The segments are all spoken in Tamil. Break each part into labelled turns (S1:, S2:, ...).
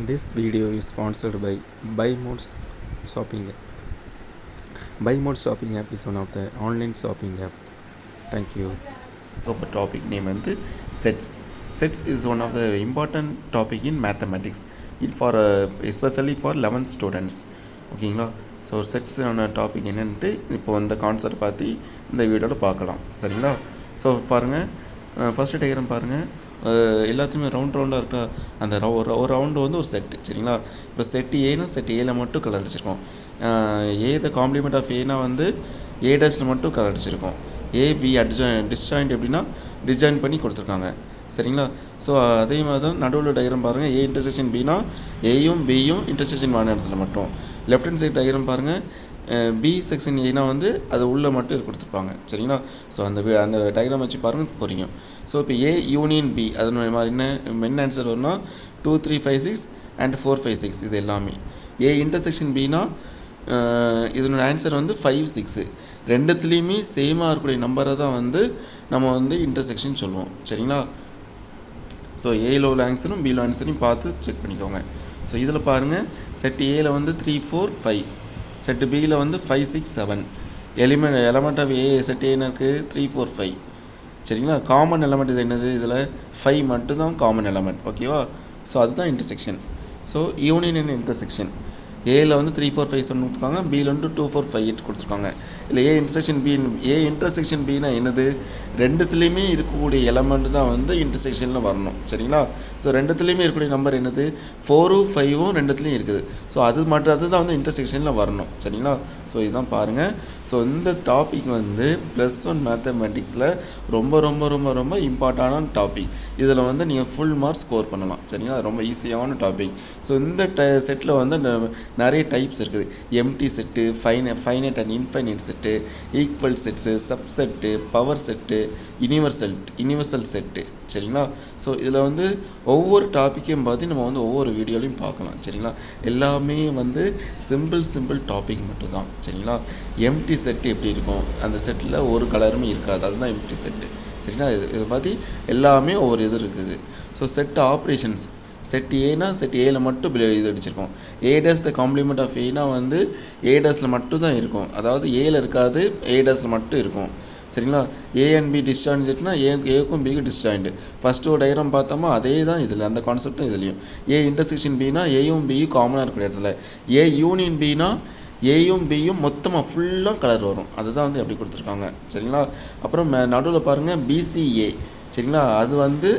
S1: This video is sponsored by Buy Modes Shopping app. Buy Modes Shopping app is one of the online shopping app. Thank you.
S2: The topic name வந்து sets. Sets is one of the important topic in mathematics. It for especially for 11th students. ஓகேங்களா? ஸோ செட்ஸான டாபிக் என்னன்ட்டு இப்போ இந்த கான்செப்ட் பார்த்து இந்த வீடியோவில் பார்க்கலாம். சரிங்களா? ஸோ பாருங்கள், ஃபஸ்ட்டு டயக்ராம் பாருங்கள். எல்லாத்தையுமே ரவுண்டாக இருக்கா, அந்த ஒரு ரவுண்டு வந்து ஒரு செட்டு. சரிங்களா? இப்போ செட்டு ஏன்னா செட் ஏல மட்டும் கலர் அடிச்சிருக்கோம். த காம்ப்ளிமெண்ட் ஆஃப் ஏனா வந்து ஏ டேஷில் மட்டும் கலர் அடிச்சிருக்கோம். ஏபி டிஸ்ஜாயிண்ட் எப்படின்னா டிஜாயின் பண்ணி கொடுத்துருக்காங்க. சரிங்களா? ஸோ அதே மாதிரி தான் நடுவில் டயக்ராம் பாருங்கள். ஏ இன்டர்செக்ஷன் பினா ஏயும் பியும் இன்டர்செக்ஷன் வான இடத்துல மட்டும். லெஃப்ட் ஹேண்ட் சைட் டயக்ராம் பாருங்கள். பி செக்ஷன் ஏனா வந்து அது உள்ளே மட்டும் கொடுத்துருப்பாங்க. சரிங்களா? ஸோ அந்த டயக்ராம் வச்சு பாருங்கள் புரியும். ஸோ இப்போ ஏ யூனியன் பி அதனுடைய மாதிரி என்ன ஆன்சர் வரும்னா 2 3 5 6 அண்ட் 4 5 6 இது எல்லாமே. ஏ இன்டர்செக்ஷன் பினா இதனோட ஆன்சர் வந்து 5 6. ரெண்டுத்துலேயுமே சேமாக இருக்கக்கூடிய நம்பரை தான் வந்து நம்ம வந்து இன்டர்செக்ஷன் சொல்லுவோம். சரிங்களா? ஸோ ஏல உள்ள ஆன்சரும் பியில் ஆன்சரையும் பார்த்து செக் பண்ணிக்கோங்க. ஸோ இதில் பாருங்கள், செட் ஏல வந்து 3 4 5, செட்டு பியில் வந்து 5 6 7. எலமெண்ட் ஆஃப் ஏ செட் ஏன்னு இருக்குது 3 4 5. சரிங்களா? காமன் எலமெண்ட் இது என்னது, இதில் 5 மட்டும்தான் காமன் எலமெண்ட். ஓகேவா? ஸோ அதுதான் intersection. So union and intersection. ஏல வந்து 3 4 5 7 கொடுத்துருக்காங்க, பியில் வந்து 2 4 5 8 கொடுத்துருக்காங்க. இல்லை ஏ இன்டர்செக்ஷன் பின்னா என்னது, ரெண்டுத்துலேயுமே இருக்கக்கூடிய எலமெண்ட் தான் வந்து இன்டர்செக்ஷனில் வரணும். சரிங்களா? ஸோ ரெண்டுத்துலேயுமே இருக்கக்கூடிய நம்பர் என்னது, 4 5 ரெண்டுத்துலேயும் இருக்குது. ஸோ அதுதான் வந்து இன்டர்செக்ஷனில் வரணும். சரிங்களா? ஸோ இதுதான் பாருங்கள். ஸோ இந்த டாபிக் வந்து +1 மேத்தமெட்டிக்ஸில் ரொம்ப ரொம்ப ரொம்ப ரொம்ப இம்பார்ட்டண்டான டாபிக். இதில் வந்து நீங்கள் ஃபுல் மார்க்ஸ் ஸ்கோர் பண்ணலாம். சரிங்களா? ரொம்ப ஈஸியான டாபிக். ஸோ இந்த செட்டில் வந்து நிறைய டைப்ஸ் இருக்குது. Empty set, finite and infinite set, equal sets, subset, power set, universal set. சரிங்களா? ஸோ இதில் வந்து ஒவ்வொரு டாப்பிக்கையும் பார்த்து நம்ம வந்து ஒவ்வொரு வீடியோலையும் பார்க்கலாம். சரிங்களா? எல்லாமே வந்து சிம்பிள் டாபிக் மட்டும்தான். சரிங்களா? எம்டி செட்டு எப்படி இருக்கும், அந்த செட்டில் ஒரு கலருமே இருக்காது, அதுதான் எம்டி செட்டு. சரிங்களா? இதை பார்த்து எல்லாமே ஒவ்வொரு இது இருக்குது. ஸோ செட் ஆப்ரேஷன்ஸ், செட் ஏனா செட் ஏல மட்டும் இது அடிச்சிருக்கோம். A dash the complement of ஏனா வந்து ஏ டேஸில் மட்டும் தான் இருக்கும், அதாவது ஏல இருக்காது, ஏ டேஸில் மட்டும் இருக்கும். சரிங்களா? ஏ அண்ட் பி டிஸ்ஜாயிண்ட் செட்னா ஏக்கும் பிக்கு டிஸ்ஜாயிண்ட். ஃபஸ்ட்டு ஒரு டயக்ராம் பார்த்தோமா, அதே தான் இதில் அந்த கான்செப்டும் இதுலேயும். ஏ இன்டர்செக்ஷன் பினா ஏயும் பியும் காமனாக இருக்கிற இடத்துல, ஏ யூனியன் பினா ஏயும் பியும் மொத்தமாக ஃபுல்லாக கலர் வரும். அதுதான் வந்து எப்படி கொடுத்துருக்காங்க. சரிங்களா? அப்புறம் நடுவில் பாருங்கள் பிசிஏ. சரிங்களா? அது வந்து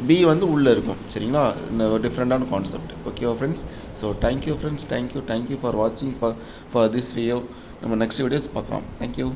S2: பி வந்து உள்ளே இருக்கும். சரிங்களா? இந்த டிஃப்ரெண்ட்டான கான்செப்ட். ஓகேவா friends? So thank you friends, thank you for வாட்சிங் ஃபார் திஸ் வீடியோ. நம்ம நெக்ஸ்ட் வீடியோஸ் பார்க்கலாம். தேங்க்யூ.